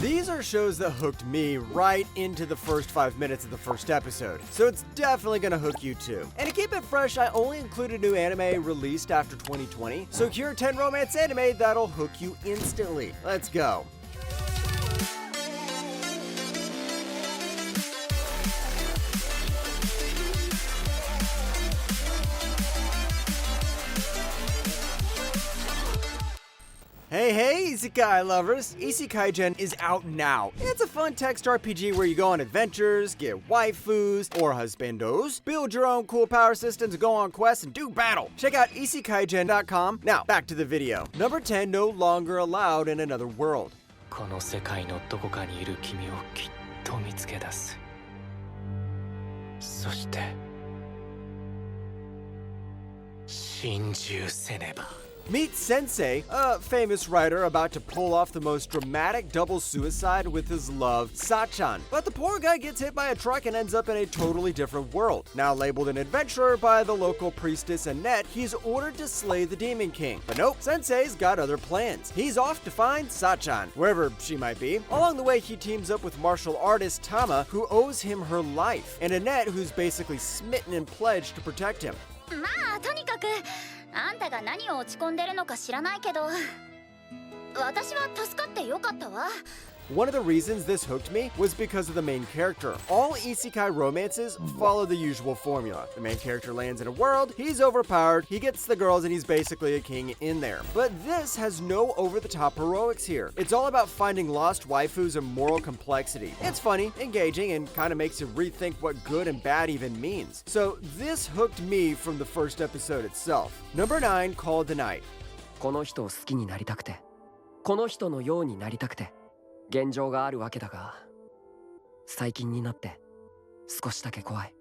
These are shows that hooked me right into the first 5 minutes of the first episode, so it's definitely gonna hook you too. And to keep it fresh, I only included new anime released after 2020, so here are 10 romance anime that'll hook you instantly. Let's go. Hey, Isekai lovers! Isekai-gen is out now. It's a fun text RPG where you go on adventures, get waifus or husbandos, build your own cool power systems, go on quests, and do battle. Check out isekaigen.com. Now, back to the video. Number 10, no longer allowed in another world. この世界のどこかにいる君をきっと見つけ出す。そして心中せねば。 Meet Sensei, a famous writer about to pull off the most dramatic double suicide with his love, Sachan. But the poor guy gets hit by a truck and ends up in a totally different world. Now labeled an adventurer by the local priestess Annette, he's ordered to slay the Demon King. But nope, Sensei's got other plans. He's off to find Sachan, wherever she might be. Along the way, he teams up with martial artist Tama, who owes him her life, and Annette, who's basically smitten and pledged to protect him. まあとにかくあんたが何を落ち込んでるのか知らないけど私は助かってよかったわ One of the reasons this hooked me was because of the main character. All isekai romances follow the usual formula. The main character lands in a world, he's overpowered, he gets the girls, and he's basically a king in there. But this has no over-the-top heroics here. It's all about finding lost waifus and moral complexity. It's funny, engaging, and kind of makes you rethink what good and bad even means. So this hooked me from the first episode itself. Number 9, Called the Night. この人を好きになりたくて、この人のようになりたくて。 現状があるわけだが、最近になって少しだけ怖い。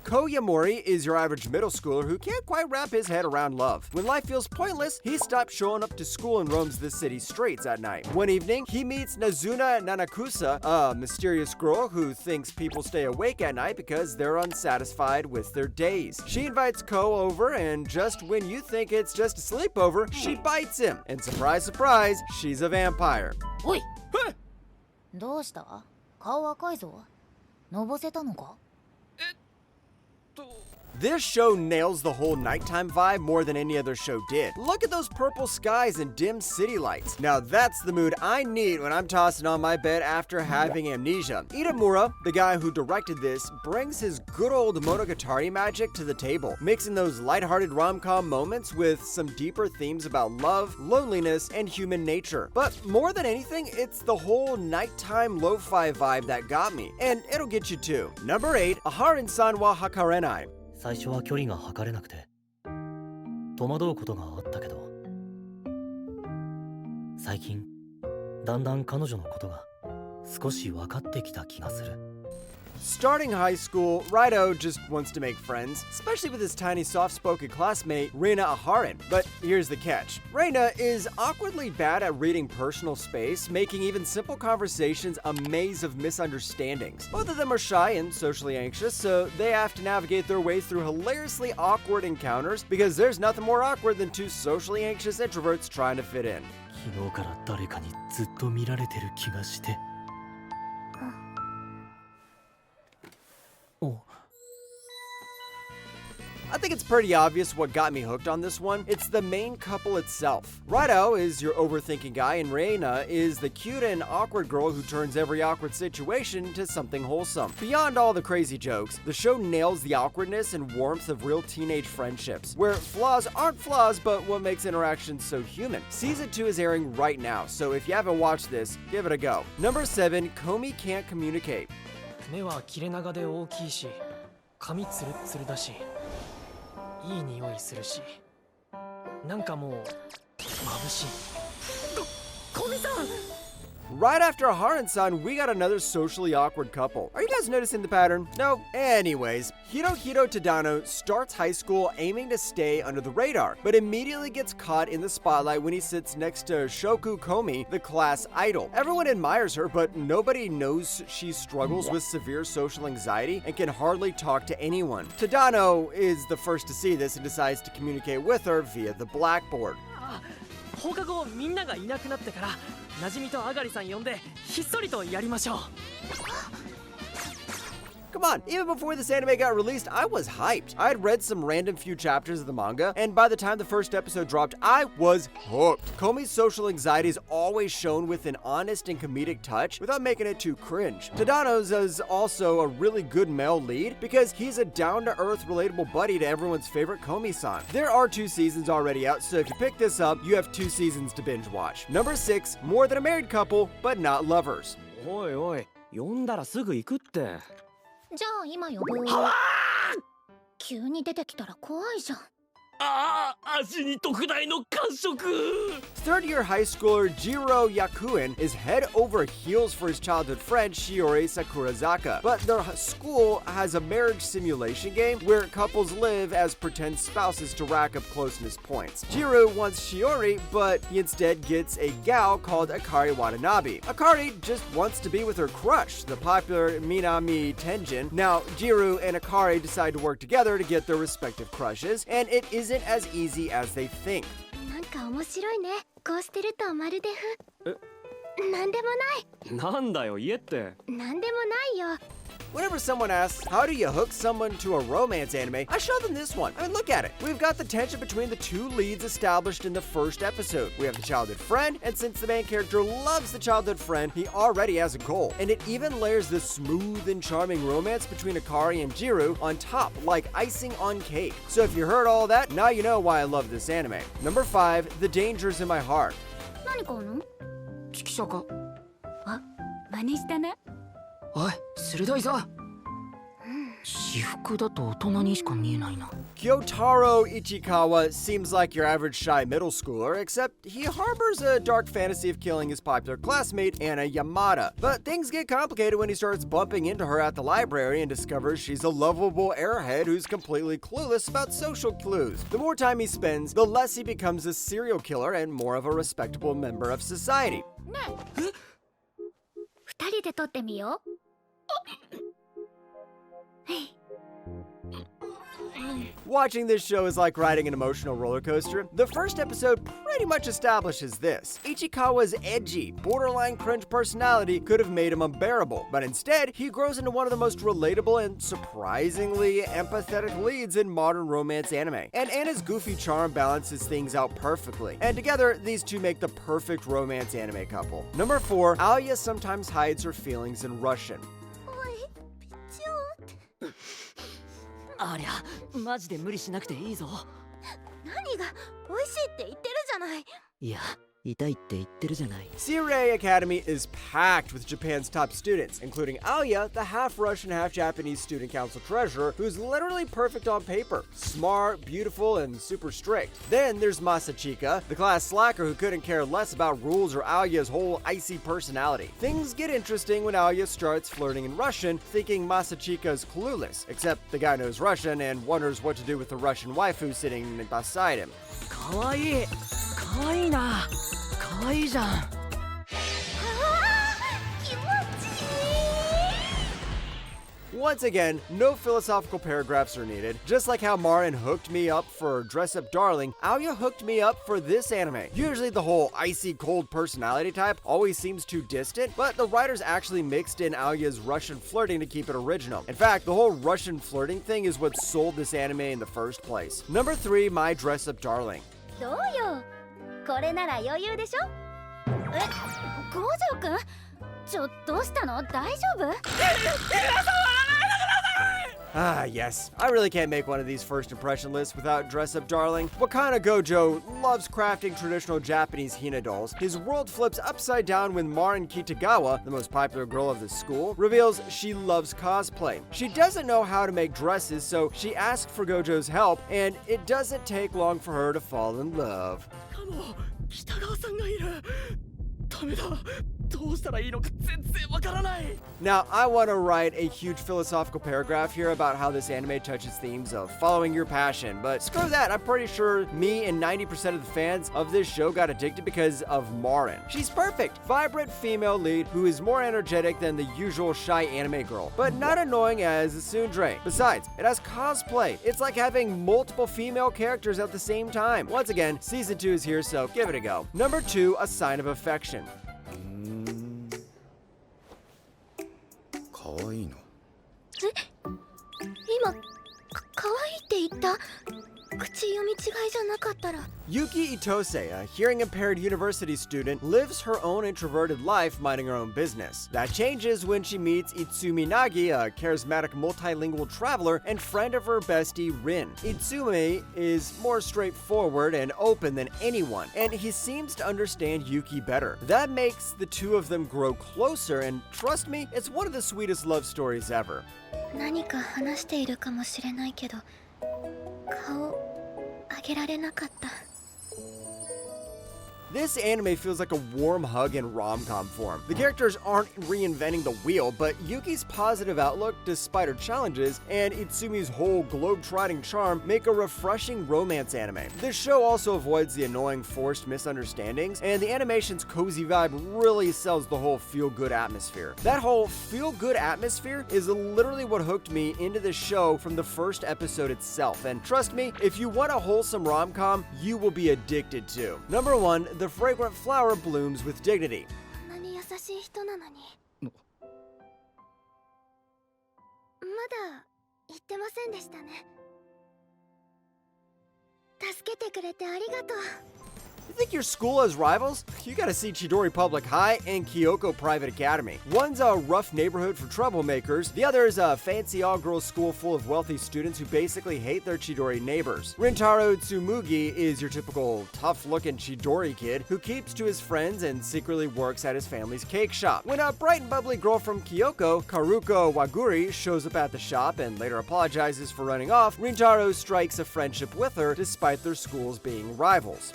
Ko Yamori is your average middle schooler who can't quite wrap his head around love. When life feels pointless, he stops showing up to school and roams the city streets at night. One evening, he meets Nazuna Nanakusa, a mysterious girl who thinks people stay awake at night because they're unsatisfied with their days. She invites Ko over, and just when you think it's just a sleepover, she bites him. And surprise, surprise, she's a vampire. おいどうした顔赤いぞのぼせたのか This show nails the whole nighttime vibe more than any other show did. Look at those purple skies and dim city lights. Now that's the mood I need when I'm tossing on my bed after having amnesia. Itamura, the guy who directed this, brings his good old monogatari magic to the table, mixing those lighthearted rom-com moments with some deeper themes about love, loneliness, and human nature. But more than anything, it's the whole nighttime lo-fi vibe that got me, and it'll get you too. Number 8, Aharin-san wa Hakarenai. 最初は距離が測れなくて戸惑うことがあったけど最近だんだん彼女のことが少し分かってきた気がする Starting high school, Raito just wants to make friends, especially with his tiny soft-spoken classmate, Reina Aharin. But here's the catch. Reina is awkwardly bad at reading personal space, making even simple conversations a maze of misunderstandings. Both of them are shy and socially anxious, so they have to navigate their way through hilariously awkward encounters because there's nothing more awkward than two socially anxious introverts trying to fit in. 昨日から誰かにずっと見られてる気がしてお I think it's pretty obvious what got me hooked on this one. It's the main couple itself. Raito is your overthinking guy, and Reina is the cute and awkward girl who turns every awkward situation into something wholesome. Beyond all the crazy jokes, the show nails the awkwardness and warmth of real teenage friendships, where flaws aren't flaws, but what makes interactions so human. Season 2 is airing right now, so if you haven't watched this, give it a go. Number 7, Komi Can't Communicate. 目は切れ長で大きいし髪ツルッツルだしいい匂いするしなんかもう眩しいコミさん Right after Aharon-san, we got another socially awkward couple. Are you guys noticing the pattern? No? Anyways, Hirohito Tadano starts high school aiming to stay under the radar, but immediately gets caught in the spotlight when he sits next to Shoku Komi, the class idol. Everyone admires her, but nobody knows she struggles with severe social anxiety and can hardly talk to anyone. Tadano is the first to see this and decides to communicate with her via the blackboard. 放課後みんながいなくなってからなじみとあがりさん呼んでひっそりとやりましょう。 Come on, even before this anime got released, I was hyped. I had read some random few chapters of the manga, and by the time the first episode dropped, I was hooked. Komi's social anxiety is always shown with an honest and comedic touch without making it too cringe. Tadano's is also a really good male lead because he's a down-to-earth, relatable buddy to everyone's favorite Komi-san. There are 2 seasons already out, so if you pick this up, you have 2 seasons to binge watch. Number 6, more than a married couple, but not lovers. おいおい、呼んだらすぐ行くって。じゃあ今呼ぶ。急に出てきたら怖いじゃん。ああ、味に特大の完食。 Third-year high schooler Jiro Yakuen is head over heels for his childhood friend Shiori Sakurazaka, but their school has a marriage simulation game where couples live as pretend spouses to rack up closeness points. Jiro wants Shiori, but he instead gets a gal called Akari Watanabe. Akari just wants to be with her crush, the popular Minami Tenjin. Now, Jiro and Akari decide to work together to get their respective crushes, and it isn't as easy as they think. なんか面白いね。こうしてるとまるでなんでもない。なんだよ、言えって。なんでもないよ。 Whenever someone asks, how do you hook someone to a romance anime, I show them this one. I mean, look at it. We've got the tension between the 2 leads established in the first episode. We have the childhood friend, and since the main character loves the childhood friend, he already has a goal. And it even layers the smooth and charming romance between Akari and Jiro on top, like icing on cake. So if you heard all that, now you know why I love this anime. Number 5, The Dangers in My Heart. 何買うの？指揮者か。あ、真似したね。おい、鋭いぞ。私服だと大人にしか見えないな。 Kyotaro Ichikawa seems like your average shy middle schooler, except he harbors a dark fantasy of killing his popular classmate, Anna Yamada. But things get complicated when he starts bumping into her at the library and discovers she's a lovable airhead who's completely clueless about social clues. The more time he spends, the less he becomes a serial killer and more of a respectable member of society. ねえ。2人で撮ってみよう。Watching this show is like riding an emotional roller coaster. The first episode pretty much establishes this. Ichikawa's edgy, borderline cringe personality could have made him unbearable, but instead, he grows into one of the most relatable and surprisingly empathetic leads in modern romance anime. And Anna's goofy charm balances things out perfectly. And together, these 2 make the perfect romance anime couple. Number 4, Alia sometimes hides her feelings in Russian. ありゃ、マジで無理しなくていいぞ。何が美味しいって言ってるじゃない。いや、痛いって言ってるじゃない。 Sirei Academy is packed with Japan's top students, including Alia, the half-Russian, half-Japanese student council treasurer, who's literally perfect on paper. Smart, beautiful, and super strict. Then there's Masachika, the class slacker who couldn't care less about rules or Alia's whole icy personality. Things get interesting when Alia starts flirting in Russian, thinking Masachika's clueless, except the guy knows Russian and wonders what to do with the Russian waifu sitting beside him. かわいい。かわいいな。かわいいじゃん。気持ちいい。 Once again, no philosophical paragraphs are needed. Just like how Marin hooked me up for Dress Up Darling, Aoya hooked me up for this anime. Usually the whole icy cold personality type always seems too distant, but the writers actually mixed in Aoya's Russian flirting to keep it original. In fact, the whole Russian flirting thing is what sold this anime in the first place. Number 3, My Dress Up Darling. どうよ。これなら余裕でしょ。え、五条くん？どうしたの？大丈夫？ Ah, yes. I really can't make one of these first impression lists without Dress Up Darling. Wakana Gojo loves crafting traditional Japanese Hina dolls. His world flips upside down when Marin Kitagawa, the most popular girl of the school, reveals she loves cosplay. She doesn't know how to make dresses, so she asks for Gojo's help, and it doesn't take long for her to fall in love. かも、北川さんがいる。ダメだ。どうしたらいいのか全然わからない。 Now, I want to write a huge philosophical paragraph here about how this anime touches themes of following your passion, but screw that, I'm pretty sure me and 90% of the fans of this show got addicted because of Marin. She's perfect, vibrant female lead who is more energetic than the usual shy anime girl, but not annoying as a tsundere. Besides, it has cosplay. It's like having multiple female characters at the same time. Once again, season 2 is here, so give it a go. Number 2, A Sign of Affection. かわいいの。今かわいいって言った？口読み違いじゃなかったら。 Yuki Itose, a hearing-impaired university student, lives her own introverted life minding her own business. That changes when she meets Itsumi Nagi, a charismatic multilingual traveler and friend of her bestie Rin. Itsumi is more straightforward and open than anyone, and he seems to understand Yuki better. That makes the two of them grow closer, and trust me, it's one of the sweetest love stories ever. 何か話しているかもしれないけど、顔上げられなかった。 This anime feels like a warm hug in rom-com form. The characters aren't reinventing the wheel, but Yuki's positive outlook despite her challenges and Itsumi's whole globe-trotting charm make a refreshing romance anime. This show also avoids the annoying forced misunderstandings, and the animation's cozy vibe really sells the whole feel-good atmosphere. That whole feel-good atmosphere is literally what hooked me into the show from the first episode itself, and trust me, if you want a wholesome rom-com, you will be addicted to. Number 1, the fragrant flower blooms with dignity. こんなに優しい人なのに。まだ言ってませんでしたね。助けてくれてありがとう。 You think your school has rivals? You gotta see Chidori Public High and Kyoko Private Academy. One's a rough neighborhood for troublemakers, the other is a fancy all-girls school full of wealthy students who basically hate their Chidori neighbors. Rintaro Tsumugi is your typical tough-looking Chidori kid who keeps to his friends and secretly works at his family's cake shop. When a bright and bubbly girl from Kyoko, Karuko Waguri, shows up at the shop and later apologizes for running off, Rintaro strikes a friendship with her despite their schools being rivals.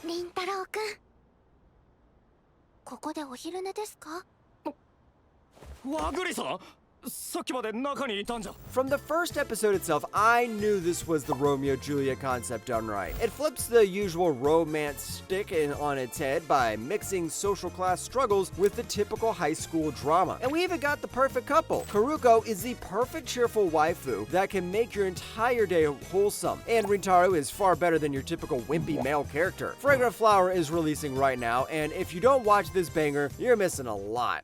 りんたろうくん、ここでお昼寝ですか？和栗さん、さっきまで中にいたんじゃ。 From the first episode itself, I knew this was the Romeo-Juliet concept done right. It flips the usual romance stick on its head by mixing social class struggles with the typical high school drama. And we even got the perfect couple. Karuko is the perfect cheerful waifu that can make your entire day wholesome. And Rintaro is far better than your typical wimpy male character. Fragrant Flower is releasing right now, and if you don't watch this banger, you're missing a lot.